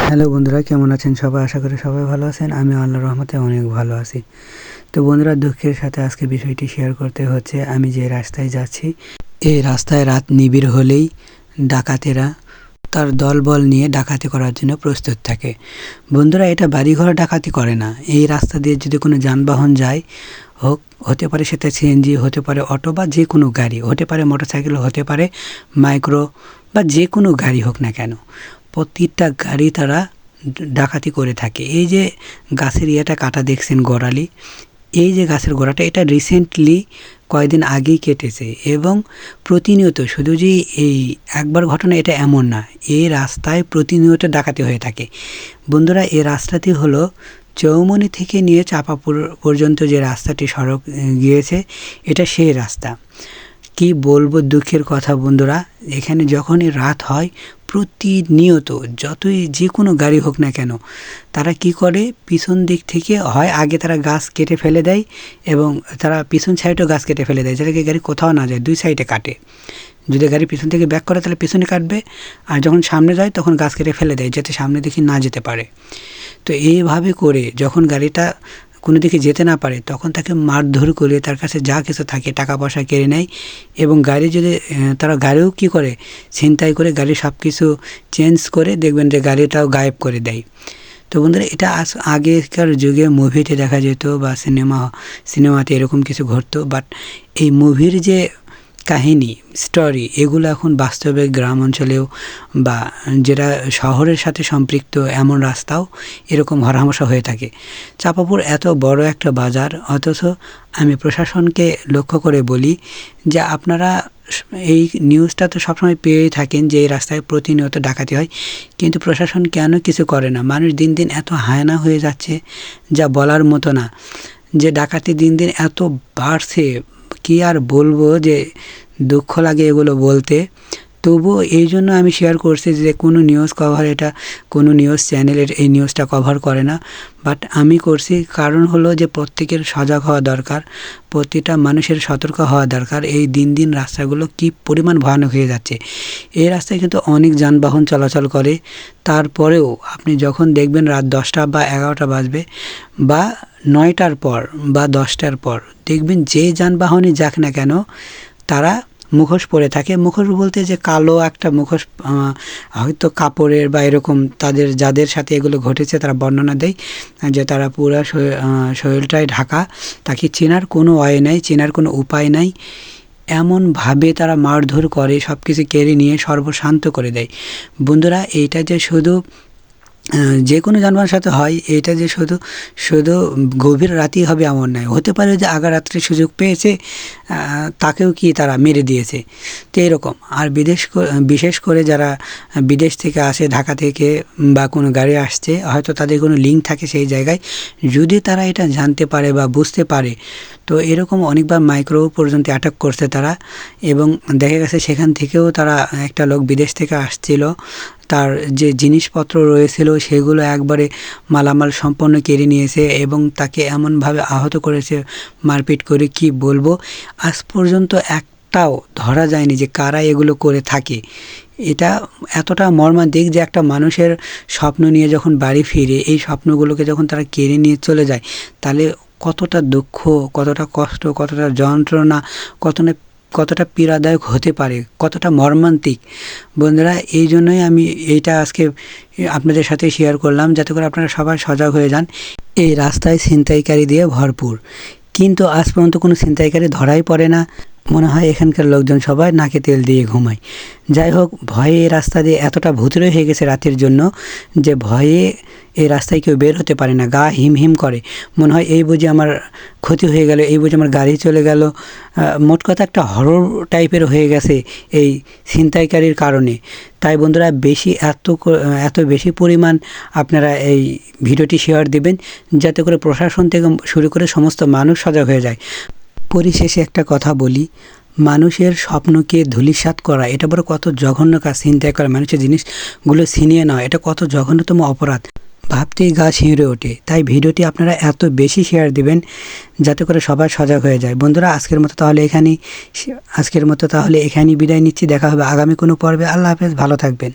Hello বন্ধুরা, কেমন আছেন সবাই? আশা করি সবাই ভালো আছেন। আমি আল্লাহর রহমতে অনেক ভালো আছি। তো বন্ধুরা, দুঃখের সাথে আজকে বিষয়টি শেয়ার করতে হচ্ছে, আমি যে রাস্তায় যাচ্ছি এই রাস্তায় রাত নিবিড় হলেই ডাকাতেরা তার দলবল নিয়ে ডাকাতি করার জন্য প্রস্তুত থাকে। বন্ধুরা, এটা বাড়িঘর ডাকাতি করে না। এই রাস্তা দিয়ে যদি কোনো যানবাহন যায়, হতে পারে সেটা সিএনজি, হতে পারে অটো বা যে কোনো গাড়ি, হতে পারে মোটরসাইকেল, হতে পারে মাইক্রো বা যে কোনো গাড়ি হোক না কেন, প্রতিটা গাড়ি তারা ডাকাতি করে থাকে। এই যে গাছের ইয়েটা কাটা দেখছেন, গোড়ালি, এই যে গাছের গোড়াটা, এটা রিসেন্টলি কয়েকদিন আগেই কেটেছে এবং প্রতিনিয়ত, শুধু যে এই একবার ঘটনা এটা এমন না, এই রাস্তায় প্রতিনিয়ত ডাকাতি হয়ে থাকে। বন্ধুরা, এই রাস্তাটি হলো চৌমনি থেকে নিয়ে চাঁপাপুর পর্যন্ত যে রাস্তাটি সড়ক গিয়েছে, এটা সেই রাস্তা। কি বলবো দুঃখের কথা বন্ধুরা, এখানে যখনই রাত হয় প্রতিনিয়ত যতই যে কোনো গাড়ি হোক না কেন, তারা কি করে, পিছন দিক থেকে হয় আগে তারা গাছ কেটে ফেলে দেয় এবং তারা পিছন সাইডেও গাছ কেটে ফেলে দেয়, যাতে গাড়ি কোথাও না যায়, দুই সাইডে কাটে। যদি গাড়ি পিছন থেকে ব্যাক করে তাহলে পিছনে কাটবে, আর যখন সামনে যায় তখন গাছ কেটে ফেলে দেয়, যাতে সামনে দেখি না যেতে পারে। তো এইভাবে করে যখন গাড়িটা কোনো দিকে যেতে না পারে, তখন তাকে মারধর করে তার কাছে যা কিছু থাকে টাকা পয়সা কেড়ে নেয় এবং গাড়ি যদি তারা গাড়িও কী করে, ছিনতাই করে গাড়ি সব কিছু চেঞ্জ করে দেখবেন যে গাড়িটাও গায়েব করে দেয়। তো বন্ধুরা, এটা আগেকার যুগে মুভিতে দেখা যেত বা সিনেমাতে এরকম কিছু ঘটতো, বাট এই মুভির যে কাহিনী, স্টোরি, এগুলো এখন বাস্তবে গ্রাম অঞ্চলেও বা যেটা শহরের সাথে সম্পৃক্ত এমন রাস্তাও এরকম হরহামেশা হয়ে থাকে। চাঁপাপুর এত বড় একটা বাজার, অথচ আমি প্রশাসনকে লক্ষ্য করে বলি যে আপনারা এই নিউজটা তো সবসময় পেয়েই থাকেন যে এই রাস্তায় প্রতিনিয়ত ডাকাতি হয়, কিন্তু প্রশাসন কেন কিছু করে না? মানুষ দিন দিন এত হায়না হয়ে যাচ্ছে যা বলার মতো না, যে ডাকাতি দিন দিন এত বাড়ছে, কি আর বলবো, যে দুঃখ লাগে এগুলো বলতে। তবুও এই জন্য আমি শেয়ার করছি যে কোনো নিউজ কভার, এটা কোনো নিউজ চ্যানেলের এই নিউজটা কভার করে না, বাট আমি করছি কারণ হলো যে প্রত্যেকের সজাগ হওয়া দরকার, প্রতিটা মানুষের সতর্ক হওয়া দরকার। এই দিন দিন রাস্তাগুলো কি পরিমাণ ভয়ানক হয়ে যাচ্ছে। এই রাস্তায় কিন্তু অনেক যানবাহন চলাচল করে, তারপরেও আপনি যখন দেখবেন রাত 10টা বা 11টা বাজবে বা 9টার পর বা 10টার পর, দেখবেন যে যানবাহনই যাক না কেন তারা মুখোশ পরে থাকে। মুখোশ বলতে যে কালো একটা মুখোশ, হয়তো কাপড়ের বা এরকম, যাদের সাথে এগুলো ঘটেছে তারা বর্ণনা দেয় যে তারা পুরো শরীরটাই ঢাকা, তাকে চেনার কোনো ওয়ে নাই, চেনার কোনো উপায় নাই, এমনভাবে তারা মারধর করে, সব কিছু কেড়ে নিয়ে সর্বশান্ত করে দেয়। বন্ধুরা, এইটা যে শুধু যে কোনো যানবাহনের সাথে হয়, এটা যে শুধু গভীর রাতেই হবে এমন নয়, হতে পারে যে আগা রাত্রে সুযোগ পেয়েছে, তাকেও কি তারা মেরে দিয়েছে। তো এরকম। আর বিশেষ করে যারা বিদেশ থেকে আসে, ঢাকা থেকে বা কোনো গাড়ি আসছে, হয়তো তাদের কোনো লিঙ্ক থাকে সেই জায়গায়, যদি তারা এটা জানতে পারে বা বুঝতে পারে, তো এরকম অনেকবার মাইক্রো পর্যন্ত অ্যাটাক করছে তারা, এবং দেখা গেছে সেখান থেকেও তারা, একটা লোক বিদেশ থেকে আসছিল, তার যে জিনিসপত্র রয়েছিল সেগুলো একবারে মালামাল সম্পন্ন কেড়ে নিয়েছে এবং তাকে এমনভাবে আহত করেছে মারপিট করে, কি বলবো, আজ পর্যন্ত একটাও ধরা যায়নি যে কারা এগুলো করে থাকে। এটা এতটা মর্মান্তিক যে একটা মানুষের স্বপ্ন নিয়ে যখন বাড়ি ফিরে, এই স্বপ্নগুলোকে যখন তারা কেড়ে নিয়ে চলে যায়, তাহলে কতটা দুঃখ, কতটা কষ্ট, কতটা যন্ত্রণা, কতটা পীড়াদায়ক হতে পারে, কতটা মর্মান্তিক। বন্ধুরা, এই জন্যই আমি এইটা আজকে আপনাদের সাথে শেয়ার করলাম, যাতে করে আপনারা সবাই সজাগ হয়ে যান। এই রাস্তায় ছিনতাইকারী দিয়ে ভরপুর, কিন্তু আজ পর্যন্ত কোনো ছিনতাইকারী ধরাই পড়ে না। মনে হয় এখানকার লোকজন সবাই নাকে তেল দিয়ে ঘুমায়। যাই হোক, ভয়ে এই রাস্তা দিয়ে এতটা ভুতুড়ে হয়ে গেছে রাতের জন্য যে ভয়ে এই রাস্তায় কেউ বের হতে পারে না, গা হিম হিম করে, মনে হয় এই বুঝি আমার ক্ষতি হয়ে গেল, এই বুঝি আমার গাড়ি চলে গেল। মোট কথা একটা হরর টাইপের হয়ে গেছে এই ছিনতাইকারীর কারণে। তাই বন্ধুরা, এত বেশি পরিমাণ আপনারা এই ভিডিওটি শেয়ার দেবেন, যাতে করে প্রশাসন থেকে শুরু করে সমস্ত মানুষ সজাগ হয়ে যায়। পরিশেষে একটা কথা বলি, মানুষের স্বপ্নকে ধূলিসাৎ করা এটা বড় কত জঘন্য কাজ। ছিনতাই করা, মানুষের জিনিসগুলো ছিনিয়ে নেওয়া, এটা কত জঘন্যতম অপরাধ, ভাবতেই গা শিউরে ওঠে। তাই ভিডিওটি আপনারা এত বেশি শেয়ার দিবেন, যাতে করে সবাই সজাগ হয়ে যায়। বন্ধুরা, আজকের মতো তাহলে এখানেই বিদায় নিচ্ছি। দেখা হবে আগামী কোনো পর্বে। আল্লাহ হাফেজ, ভালো থাকবেন।